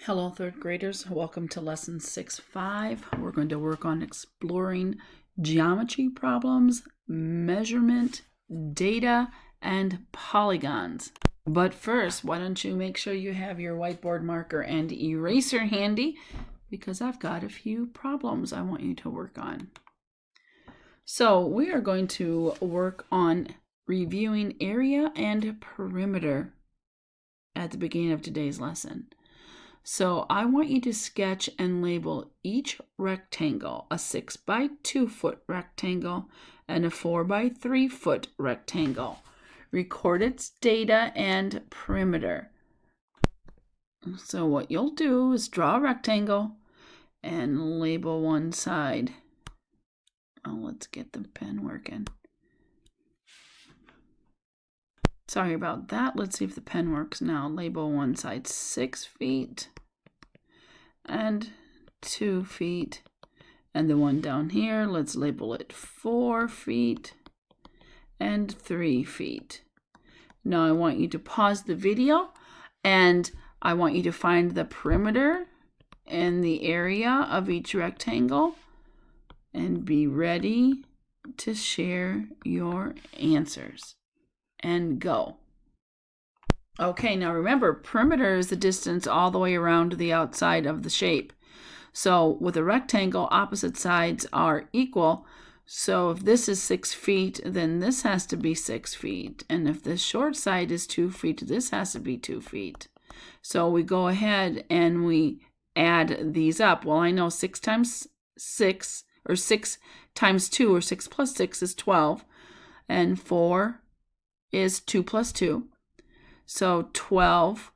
Hello, third graders. Welcome to lesson 6.5. We're going to work on exploring geometry problems, measurement, data, and polygons. But first, why don't you make sure you have your whiteboard marker and eraser handy, because I've got a few problems I want you to work on. So we are going to work on reviewing area and perimeter at the beginning of today's lesson. So I want you to sketch and label each rectangle, a 6 by 2 foot rectangle and a 4 by 3 foot rectangle. Record its data and perimeter. So what you'll do is draw a rectangle and label one side. Oh, let's get the pen working. Sorry about that. Let's see if the pen works now. Label one side 6 feet and 2 feet. And the one down here, let's label it 4 feet and 3 feet. Now I want you to pause the video and I want you to find the perimeter and the area of each rectangle and be ready to share your answers. And go. Okay, now remember, perimeter is the distance all the way around the outside of the shape. So with a rectangle, opposite sides are equal. So if this is 6 feet, then this has to be 6 feet. And if this short side is 2 feet, this has to be 2 feet. So we go ahead and we add these up. Well, I know 6 times 6, or 6 times 2, or 6 plus 6 is 12. And 4 is 2 plus 2. So 12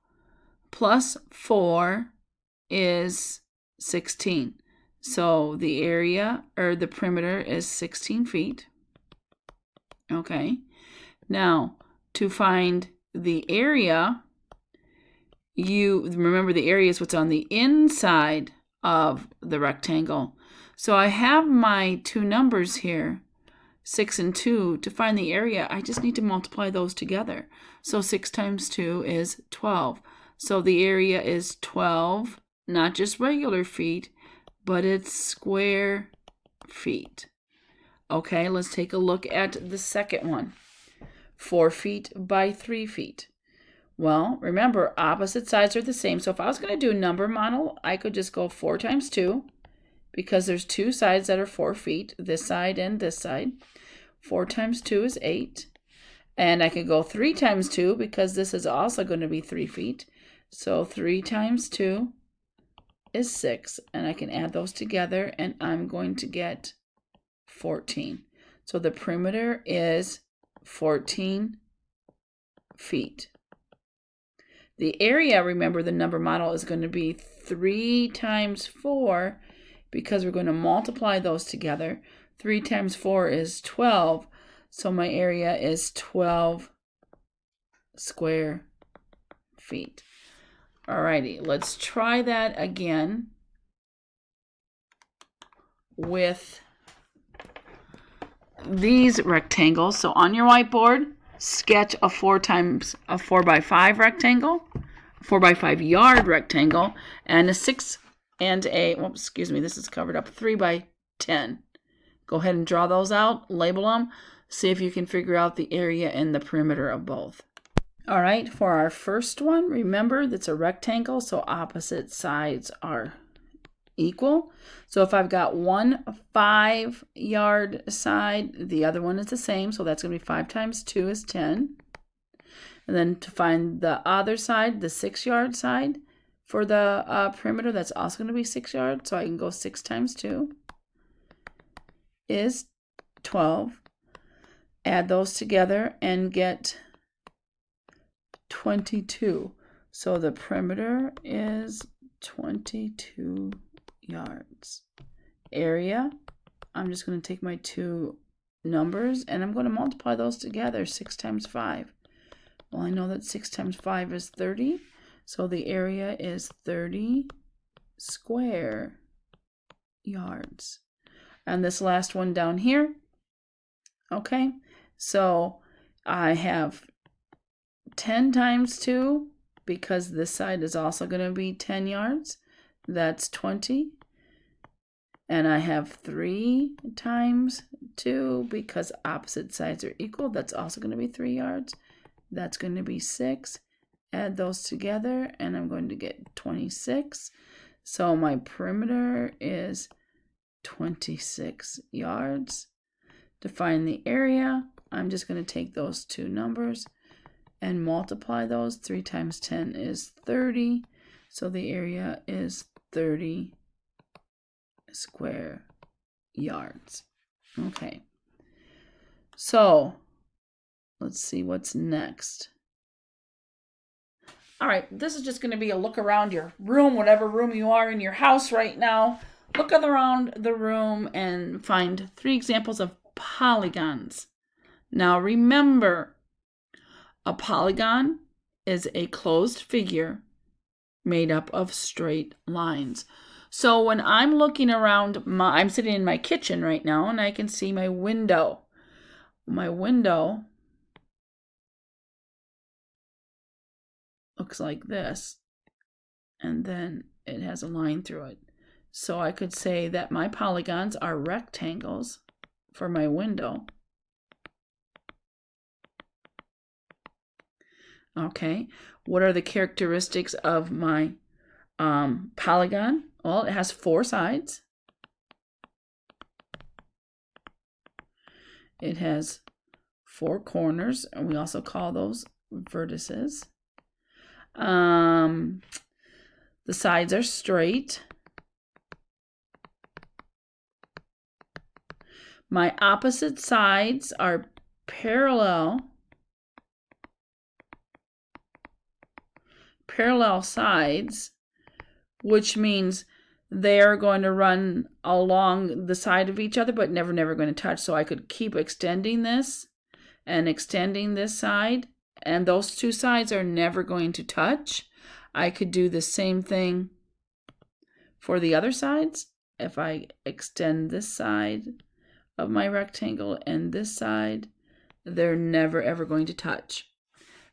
plus 4 is 16. So the area, or the perimeter, is 16 feet. Okay. Now, to find the area, you remember the area is what's on the inside of the rectangle. So I have my two numbers here, 6 and 2. To find the area, I just need to multiply those together. So 6 times 2 is 12. So the area is 12, not just regular feet, but it's square feet. Okay, let's take a look at the second one. 4 feet by 3 feet. Well, remember, opposite sides are the same. So if I was going to do a number model, I could just go 4 times 2, because there's two sides that are 4 feet, this side and this side. 4 times 2 is 8. And I could go 3 times 2 because this is also going to be 3 feet. So 3 times 2 is 6. And I can add those together and I'm going to get 14. So the perimeter is 14 feet. The area, remember, the number model is going to be 3 times 4 because we're going to multiply those together. 3 times 4 is 12, so my area is 12 square feet. Alrighty, let's try that again with these rectangles. So on your whiteboard, sketch a 4 by 5 rectangle, 4 by 5 yard rectangle, and a 6 and a, this is covered up, 3 by 10. Go ahead and draw those out, label them, see if you can figure out the area and the perimeter of both. All right, for our first one, remember that's a rectangle, so opposite sides are equal. So if I've got one 5-yard side, the other one is the same, so that's going to be 5 times 2 is 10. And then to find the other side, the 6-yard side, for the perimeter, that's also going to be 6 yards, so I can go 6 times 2. Is 12. Add those together and get 22. So the perimeter is 22 yards. Area, I'm just going to take my two numbers and I'm going to multiply those together. 6 times 5. Well, I know that 6 times 5 is 30. So the area is 30 square yards. And this last one down here, okay, so I have 10 times 2 because this side is also going to be 10 yards. That's 20. And I have 3 times 2 because opposite sides are equal. That's also going to be 3 yards. That's going to be 6. Add those together and I'm going to get 26. So my perimeter is 26 yards. To find the area, I'm just going to take those two numbers and multiply those. 3 times 10 is 30. So the area is 30 square yards. Okay. So let's see what's next. All right, this is just going to be a look around your room, whatever room you are in your house right now. Look around the room and find 3 examples of polygons. Now remember, a polygon is a closed figure made up of straight lines. So when I'm looking around, I'm sitting in my kitchen right now and I can see my window. My window looks like this, and then it has a line through it. So I could say that my polygons are rectangles for my window. Okay, what are the characteristics of my polygon? Well, it has 4 sides. It has 4 corners, and we also call those vertices. The sides are straight. My opposite sides are parallel sides, which means they're going to run along the side of each other, but never going to touch. So I could keep extending this and extending this side, and those 2 sides are never going to touch. I could do the same thing for the other sides. If I extend this side of my rectangle and this side, they're never ever going to touch.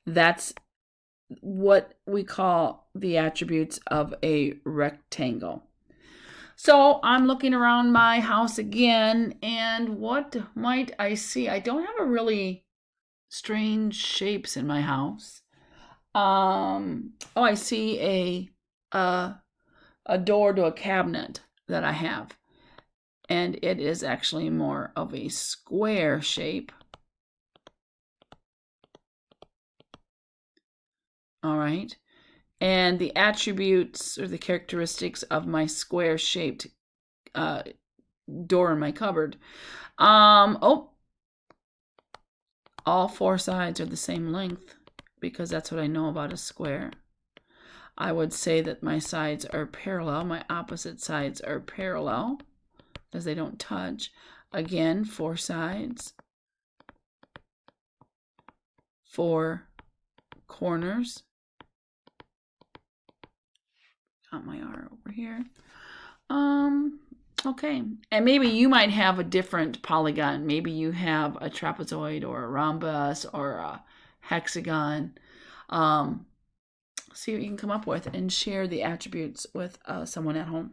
That's what we call the attributes of a rectangle. So I'm looking around my house again, and what might I see? I don't have a really strange shapes in my house. I see a door to a cabinet that I have, and it is actually more of a square shape. All right, and the attributes or the characteristics of my square shaped door in my cupboard. All 4 sides are the same length, because that's what I know about a square. I would say that my sides are parallel. My opposite sides are parallel because they don't touch. Again, 4 sides, 4 corners. Got my R over here. Okay, and maybe you might have a different polygon. Maybe you have a trapezoid or a rhombus or a hexagon. See what you can come up with and share the attributes with someone at home.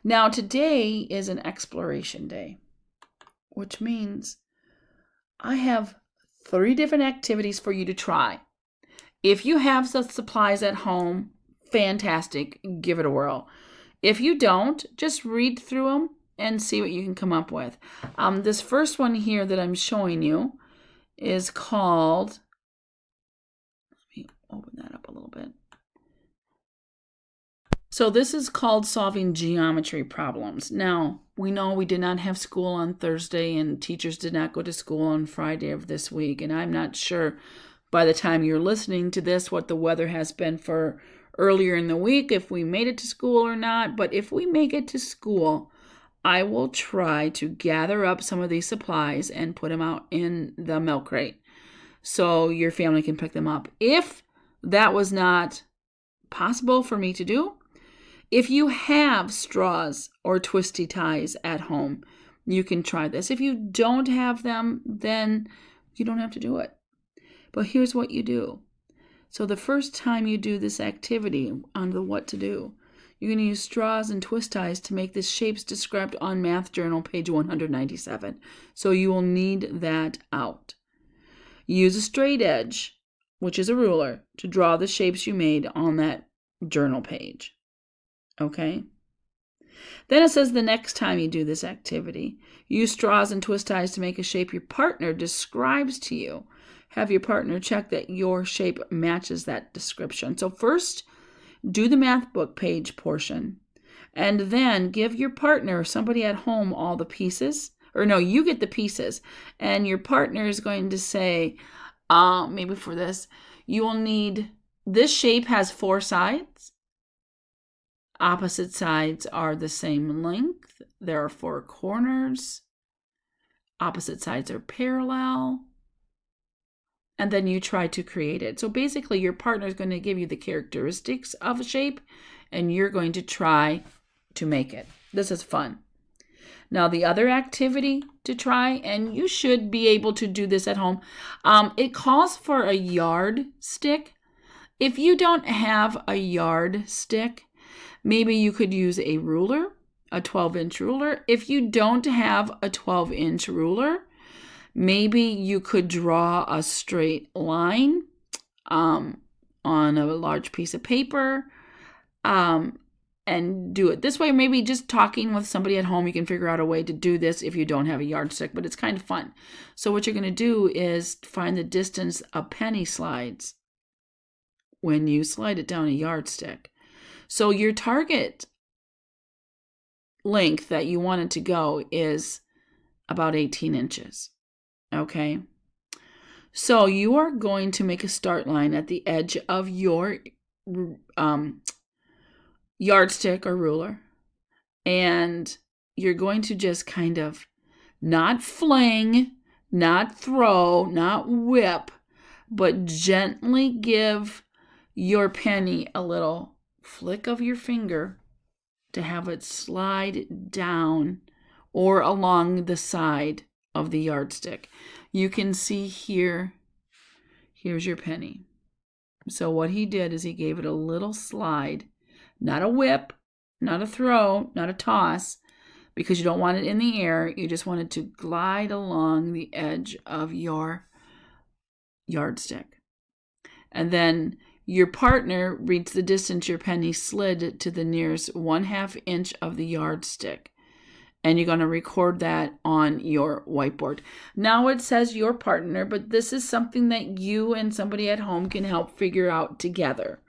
Now, today is an exploration day, which means I have 3 different activities for you to try. If you have such supplies at home, fantastic, give it a whirl. If you don't, just read through them and see what you can come up with. This first one here that I'm showing you is called, let me open that up a little bit. So this is called solving geometry problems. Now, we know we did not have school on Thursday and teachers did not go to school on Friday of this week. And I'm not sure by the time you're listening to this what the weather has been for earlier in the week, if we made it to school or not. But if we make it to school, I will try to gather up some of these supplies and put them out in the milk crate so your family can pick them up. If that was not possible for me to do, if you have straws or twisty ties at home, you can try this. If you don't have them, then you don't have to do it. But here's what you do. So the first time you do this activity on the what to do, you're going to use straws and twist ties to make the shapes described on Math Journal, page 197. So you will need that out. Use a straight edge, which is a ruler, to draw the shapes you made on that journal page. Okay? Then it says the next time you do this activity, use straws and twist ties to make a shape your partner describes to you. Have your partner check that your shape matches that description. So first, do the math book page portion, and then give your partner, somebody at home, all the pieces. Or no, you get the pieces, and your partner is going to say, maybe for this, you will need, this shape has 4 sides. Opposite sides are the same length. There are 4 corners. Opposite sides are parallel. And then you try to create it. So basically, your partner is going to give you the characteristics of a shape, and you're going to try to make it. This is fun. Now, the other activity to try, and you should be able to do this at home, it calls for a yardstick. If you don't have a yardstick, maybe you could use a ruler, a 12-inch ruler. If you don't have a 12-inch ruler, maybe you could draw a straight line on a large piece of paper and do it this way. Maybe just talking with somebody at home, you can figure out a way to do this if you don't have a yardstick, but it's kind of fun. So what you're going to do is find the distance a penny slides when you slide it down a yardstick. So your target length that you want it to go is about 18 inches. Okay, so you are going to make a start line at the edge of your yardstick or ruler, and you're going to just kind of not fling, not throw, not whip, but gently give your penny a little flick of your finger to have it slide down or along the side of the yardstick. You can see here, here's your penny. So what he did is he gave it a little slide, not a whip, not a throw, not a toss, because you don't want it in the air. You just want it to glide along the edge of your yardstick. And then your partner reads the distance your penny slid to the nearest 1/2 inch of the yardstick. And you're going to record that on your whiteboard. Now it says your partner, but this is something that you and somebody at home can help figure out together.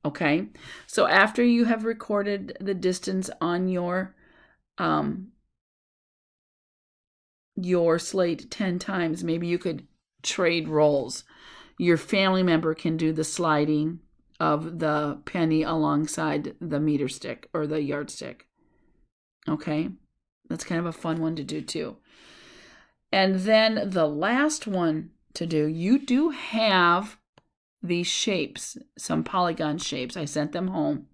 Okay? So after you have recorded the distance on your slate 10 times, maybe you could trade roles. Your family member can do the sliding of the penny alongside the meter stick or the yardstick. Okay? That's kind of a fun one to do too. And then the last one to do, you do have these shapes, some polygon shapes. I sent them home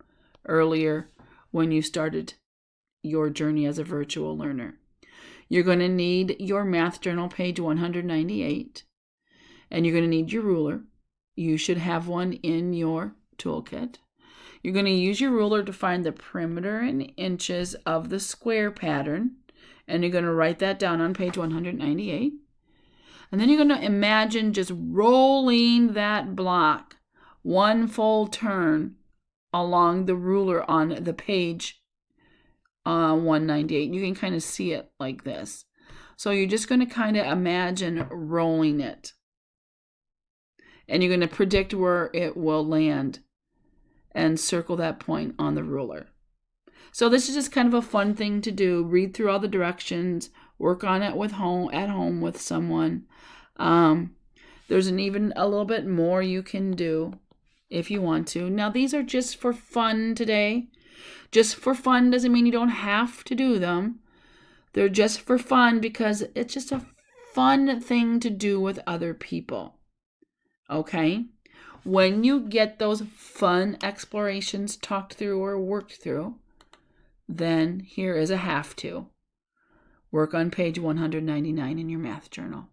earlier when you started your journey as a virtual learner. You're going to need your Math Journal, page 198, and you're going to need your ruler. You should have one in your toolkit. You're going to use your ruler to find the perimeter in inches of the square pattern, and you're going to write that down on page 198. And then you're going to imagine just rolling that block one full turn along the ruler on the page 198. You can kind of see it like this. So you're just going to kind of imagine rolling it. And you're going to predict where it will land and circle that point on the ruler. So this is just kind of a fun thing to do. Read through all the directions, work on it at home with someone. There's even a little bit more you can do if you want to. Now these are just for fun today. Just for fun doesn't mean you don't have to do them. They're just for fun because it's just a fun thing to do with other people. Okay? When you get those fun explorations talked through or worked through, then here is a have to. Work on page 199 in your math journal.